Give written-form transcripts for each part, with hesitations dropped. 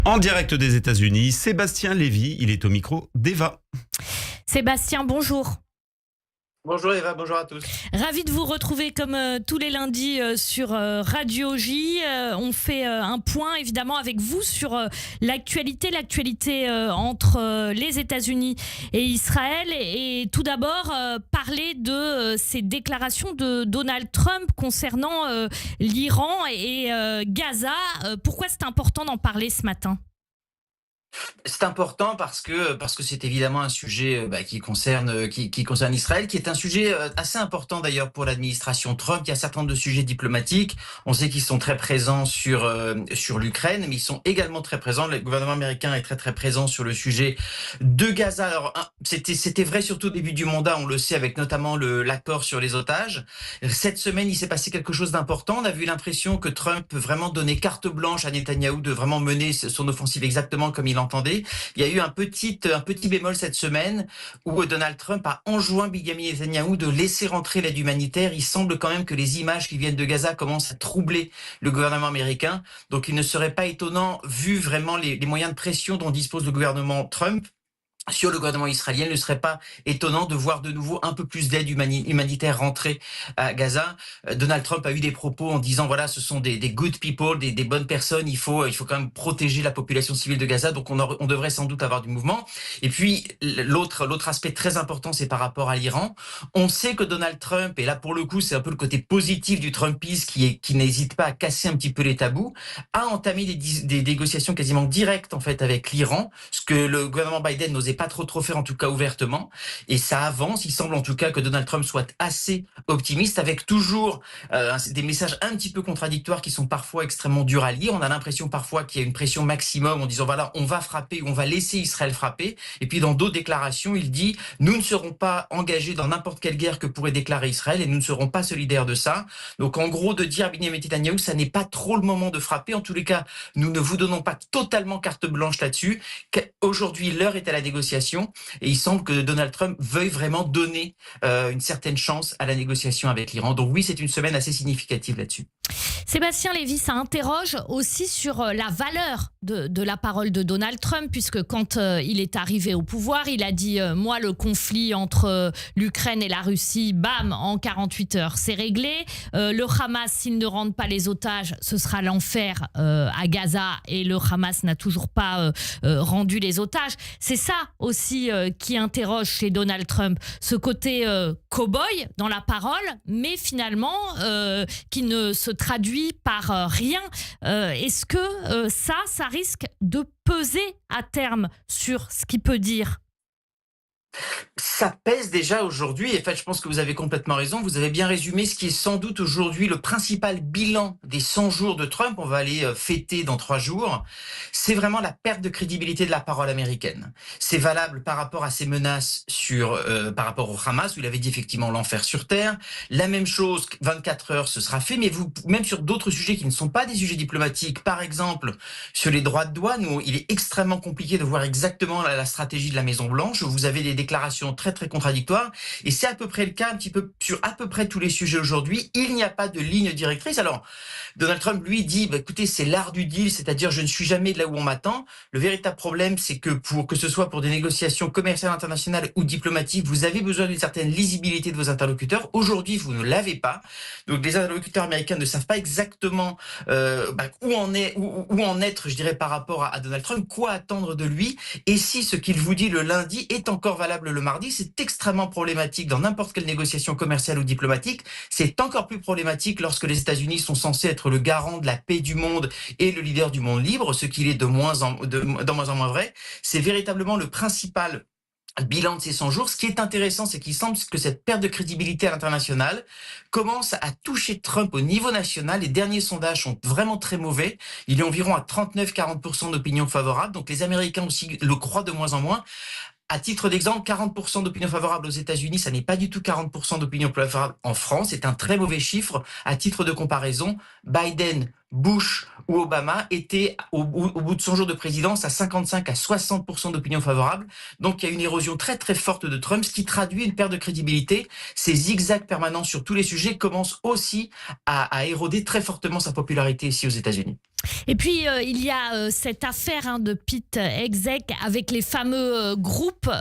En direct des États-Unis, Sébastien Lévy, il est au micro d'Eva. Sébastien, bonjour. Bonjour Eva, bonjour à tous. Ravi de vous retrouver comme tous les lundis sur Radio J. On fait un point évidemment avec vous sur l'actualité entre les États-Unis et Israël. Et tout d'abord, parler de ces déclarations de Donald Trump concernant l'Iran et Gaza. Pourquoi c'est important d'en parler ce matin ? C'est important parce que c'est évidemment un sujet qui concerne Israël, qui est un sujet assez important d'ailleurs pour l'administration Trump. Il y a un certain nombre de sujets diplomatiques. On sait qu'ils sont très présents sur l'Ukraine, mais ils sont également très présents. Le gouvernement américain est très très présent sur le sujet de Gaza. Alors c'était vrai surtout au début du mandat, on le sait, avec notamment l'accord sur les otages. Cette semaine, il s'est passé quelque chose d'important. On a vu l'impression que Trump peut vraiment donner carte blanche à Netanyahou de vraiment mener son offensive exactement comme il entendait. Il y a eu un petit bémol cette semaine où Donald Trump a enjoint Benjamin Netanyahou de laisser rentrer l'aide humanitaire. Il semble quand même que les images qui viennent de Gaza commencent à troubler le gouvernement américain. Donc il ne serait pas étonnant, vu vraiment les moyens de pression dont dispose le gouvernement Trump sur le gouvernement israélien, il ne serait pas étonnant de voir de nouveau un peu plus d'aide humanitaire rentrer à Gaza. Donald Trump a eu des propos en disant voilà, ce sont des good people, des bonnes personnes, il faut quand même protéger la population civile de Gaza, donc on devrait sans doute avoir du mouvement. Et puis l'autre aspect très important, c'est par rapport à l'Iran. On sait que Donald Trump, et là pour le coup c'est un peu le côté positif du Trumpisme qui n'hésite pas à casser un petit peu les tabous, a entamé des négociations quasiment directes en fait avec l'Iran, ce que le gouvernement Biden n'osait pas trop faire, en tout cas ouvertement, et ça avance. Il semble en tout cas que Donald Trump soit assez optimiste, avec toujours des messages un petit peu contradictoires qui sont parfois extrêmement durs à lire. On a l'impression parfois qu'il y a une pression maximum en disant voilà, on va frapper ou on va laisser Israël frapper, et puis dans d'autres déclarations il dit nous ne serons pas engagés dans n'importe quelle guerre que pourrait déclarer Israël et nous ne serons pas solidaires de ça. Donc en gros, de dire à Benjamin Netanyahou ça n'est pas trop le moment de frapper. En tous les cas, nous ne vous donnons pas totalement carte blanche là-dessus. Aujourd'hui l'heure est à la négociation, et il semble que Donald Trump veuille vraiment donner une certaine chance à la négociation avec l'Iran. Donc oui, c'est une semaine assez significative là-dessus. Sébastien Lévy, ça interroge aussi sur la valeur de la parole de Donald Trump, puisque quand il est arrivé au pouvoir, il a dit moi, le conflit entre l'Ukraine et la Russie, bam, en 48 heures, c'est réglé. Le Hamas, s'il ne rentre pas les otages, ce sera l'enfer à Gaza, et le Hamas n'a toujours pas rendu les otages. C'est ça aussi qui interroge chez Donald Trump, ce côté cow-boy dans la parole, mais finalement qui ne se traduit par rien. Est-ce que ça risque de peser à terme sur ce qu'il peut dire ? Ça pèse déjà aujourd'hui, et en fait, je pense que vous avez complètement raison. Vous avez bien résumé ce qui est sans doute aujourd'hui le principal bilan des 100 jours de Trump. On va aller fêter dans 3 jours. C'est vraiment la perte de crédibilité de la parole américaine. C'est valable par rapport à ses menaces par rapport au Hamas, où il avait dit effectivement l'enfer sur terre. La même chose, 24 heures, ce sera fait, mais même sur d'autres sujets qui ne sont pas des sujets diplomatiques, par exemple sur les droits de douane, où il est extrêmement compliqué de voir exactement la stratégie de la Maison-Blanche. Vous avez des déclarations très contradictoires, et c'est à peu près le cas un petit peu sur à peu près tous les sujets aujourd'hui. Il n'y a pas de ligne directrice. Alors Donald Trump lui dit écoutez, c'est l'art du deal, c'est-à-dire je ne suis jamais là où on m'attend. Le véritable problème, c'est que que ce soit pour des négociations commerciales internationales ou diplomatiques, vous avez besoin d'une certaine lisibilité de vos interlocuteurs. Aujourd'hui, vous ne l'avez pas. Donc les interlocuteurs américains ne savent pas exactement où en être, je dirais, par rapport à Donald Trump, quoi attendre de lui, et si ce qu'il vous dit le lundi est encore valable le mardi. C'est extrêmement problématique dans n'importe quelle négociation commerciale ou diplomatique. C'est encore plus problématique lorsque les États-Unis sont censés être le garant de la paix du monde et le leader du monde libre, ce qu'il est de moins en moins vrai. C'est véritablement le principal bilan de ces 100 jours. Ce qui est intéressant, c'est qu'il semble que cette perte de crédibilité à l'international commence à toucher Trump au niveau national. Les derniers sondages sont vraiment très mauvais. Il est environ à 39-40% d'opinion favorable. Donc les Américains aussi le croient de moins en moins. À titre d'exemple, 40% d'opinion favorable aux États-Unis, ça n'est pas du tout 40% d'opinion favorable en France. C'est un très mauvais chiffre. À titre de comparaison, Biden Bush ou Obama étaient au bout de son jour de présidence à 55 à 60% d'opinion favorable. Donc il y a une érosion très très forte de Trump, ce qui traduit une perte de crédibilité. Ces zigzags permanents sur tous les sujets commencent aussi à éroder très fortement sa popularité ici aux États-Unis. Et puis, il y a cette affaire de Pete Hegseth avec les fameux groupes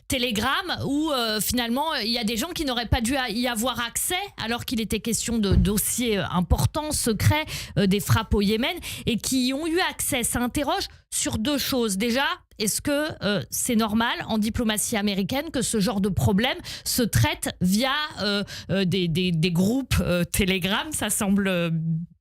Telegram où finalement, il y a des gens qui n'auraient pas dû y avoir accès alors qu'il était question de dossiers importants, secrets, des frappes au Yémen et qui y ont eu accès. Ça interroge sur deux choses. Déjà, est-ce que c'est normal en diplomatie américaine que ce genre de problème se traite via des groupes Telegram? Ça semble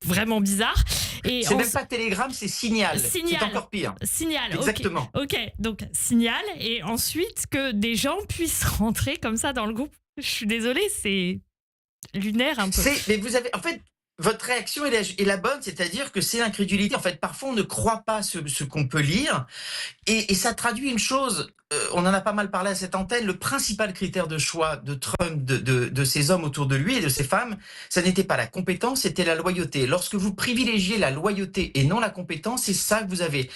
vraiment bizarre. C'est même pas Telegram, c'est Signal. Signal. C'est encore pire. Signal. Exactement. Ok, donc Signal. Et ensuite, que des gens puissent rentrer comme ça dans le groupe. Je suis désolée, c'est lunaire un peu. Mais vous avez, en fait, votre réaction est la bonne, c'est-à-dire que c'est l'incrédulité. En fait, parfois, on ne croit pas ce qu'on peut lire. Et ça traduit une chose, on en a pas mal parlé à cette antenne, le principal critère de choix de Trump, de ses hommes autour de lui et de ses femmes, ça n'était pas la compétence, c'était la loyauté. Lorsque vous privilégiez la loyauté et non la compétence, c'est ça que vous avez.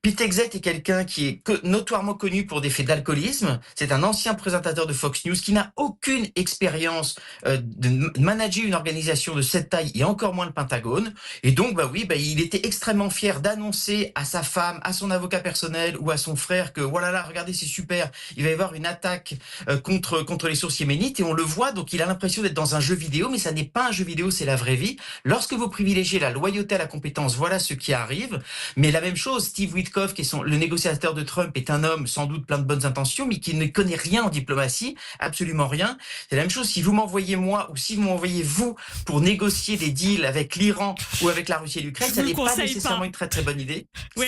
Pete Hegseth est quelqu'un qui est notoirement connu pour des faits d'alcoolisme. C'est un ancien présentateur de Fox News qui n'a aucune expérience de manager une organisation de cette taille et encore moins le Pentagone. Et donc, il était extrêmement fier d'annoncer à sa femme, à son avocat personnel ou à son frère que voilà, là, regardez, c'est super, il va y avoir une attaque contre les sources yéménites et on le voit, donc il a l'impression d'être dans un jeu vidéo, mais ça n'est pas un jeu vidéo, c'est la vraie vie. Lorsque vous privilégiez la loyauté à la compétence, voilà ce qui arrive. Mais la même chose, Steve Witkoff, qui est le négociateur de Trump, est un homme sans doute plein de bonnes intentions, mais qui ne connaît rien en diplomatie, absolument rien. C'est la même chose si vous m'envoyez moi ou si vous m'envoyez vous pour négocier des deals avec l'Iran ou avec la Russie et l'Ukraine, ça n'est pas nécessairement une très très bonne idée. Oui.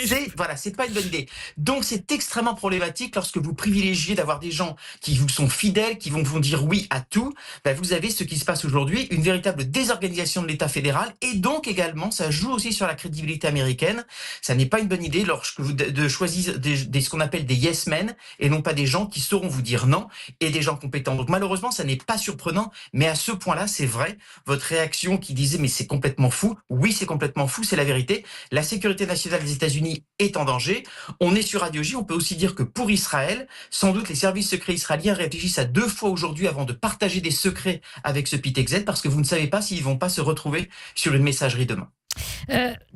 C'est pas une bonne idée. Donc c'est extrêmement problématique lorsque vous privilégiez d'avoir des gens qui vous sont fidèles, qui vont vous dire oui à tout. Vous avez ce qui se passe aujourd'hui, une véritable désorganisation de l'État fédéral et donc également ça joue aussi sur la crédibilité américaine. Ça n'est pas une bonne idée lorsque vous choisissez ce qu'on appelle des yes men et non pas des gens qui sauront vous dire non et des gens compétents. Donc malheureusement ça n'est pas surprenant, mais à ce point-là c'est vrai. Votre réaction qui disait mais c'est complètement fou, oui c'est complètement fou, c'est la vérité. La sécurité nationale des États-Unis est en danger. On est sur Radio J, on peut aussi dire que pour Israël, sans doute les services secrets israéliens réfléchissent à 2 fois aujourd'hui avant de partager des secrets avec ce Pete Hegseth parce que vous ne savez pas s'ils vont pas se retrouver sur une messagerie demain.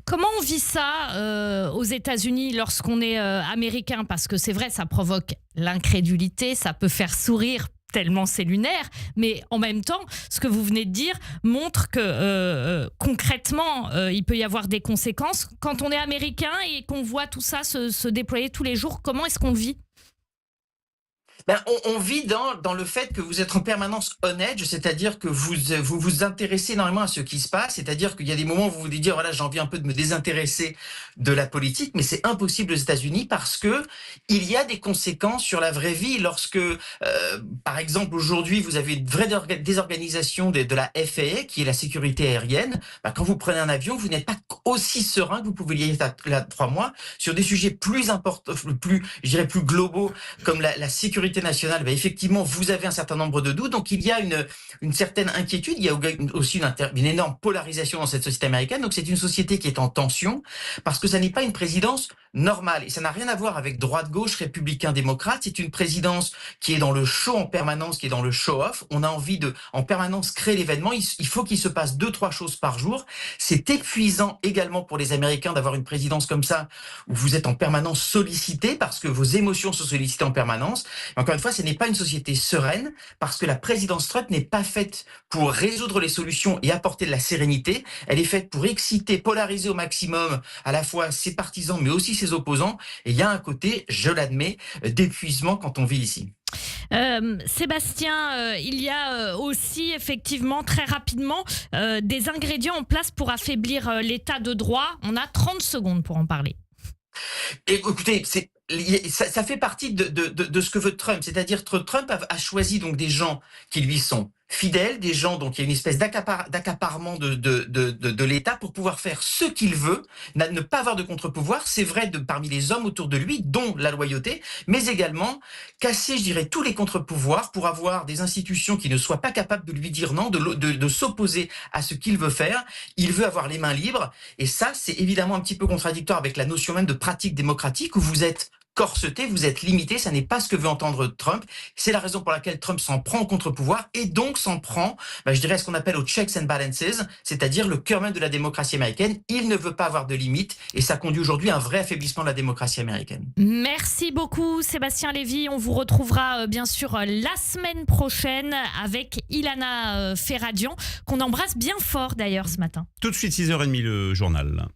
Comment on vit ça aux États-Unis lorsqu'on est américain? Parce que c'est vrai, ça provoque l'incrédulité, ça peut faire sourire tellement c'est lunaire, mais en même temps, ce que vous venez de dire montre que concrètement, il peut y avoir des conséquences. Quand on est américain et qu'on voit tout ça se déployer tous les jours, comment est-ce qu'on vit ? On vit dans le fait que vous êtes en permanence on edge, c'est-à-dire que vous intéressez énormément à ce qui se passe, c'est-à-dire qu'il y a des moments où vous vous dites voilà, j'ai envie un peu de me désintéresser de la politique, mais c'est impossible aux États-Unis parce que il y a des conséquences sur la vraie vie. Lorsque, par exemple, aujourd'hui, vous avez une vraie désorganisation de la FAA, qui est la sécurité aérienne, quand vous prenez un avion, vous n'êtes pas aussi serein que vous pouvez y être là 3 mois sur des sujets plus importants, plus globaux, comme la sécurité nationale. Effectivement, vous avez un certain nombre de doutes, donc il y a une certaine inquiétude, il y a aussi une énorme polarisation dans cette société américaine, donc c'est une société qui est en tension, parce que ça n'est pas une présidence normale, et ça n'a rien à voir avec droite-gauche, républicain-démocrate, c'est une présidence qui est dans le show en permanence, qui est dans le show-off, on a envie de, en permanence, créer l'événement, il faut qu'il se passe 2-3 choses par jour, c'est épuisant également pour les Américains d'avoir une présidence comme ça, où vous êtes en permanence sollicité, parce que vos émotions sont sollicitées en permanence. Encore une fois, ce n'est pas une société sereine, parce que la présidence Trump n'est pas faite pour résoudre les solutions et apporter de la sérénité, elle est faite pour exciter, polariser au maximum à la fois ses partisans, mais aussi ses opposants, et il y a un côté, je l'admets, d'épuisement quand on vit ici. Sébastien, il y a aussi effectivement très rapidement des ingrédients en place pour affaiblir l'état de droit. On a 30 secondes pour en parler. Et écoutez, ça fait partie de ce que veut Trump. C'est-à-dire que Trump a choisi donc des gens qui lui sont fidèles, des gens donc il y a une espèce d'accaparement de l'État pour pouvoir faire ce qu'il veut, ne pas avoir de contre-pouvoir. C'est vrai parmi les hommes autour de lui, dont la loyauté, mais également casser, je dirais, tous les contre-pouvoirs pour avoir des institutions qui ne soient pas capables de lui dire non, de s'opposer à ce qu'il veut faire. Il veut avoir les mains libres, et ça, c'est évidemment un petit peu contradictoire avec la notion même de pratique démocratique où vous êtes corseté, vous êtes limité, ça n'est pas ce que veut entendre Trump. C'est la raison pour laquelle Trump s'en prend au contre-pouvoir et donc s'en prend, je dirais, à ce qu'on appelle aux checks and balances, c'est-à-dire le cœur même de la démocratie américaine. Il ne veut pas avoir de limites et ça conduit aujourd'hui à un vrai affaiblissement de la démocratie américaine. Merci beaucoup Sébastien Lévy. On vous retrouvera bien sûr la semaine prochaine avec Ilana Ferradian, qu'on embrasse bien fort d'ailleurs ce matin. Tout de suite 6h30 le journal.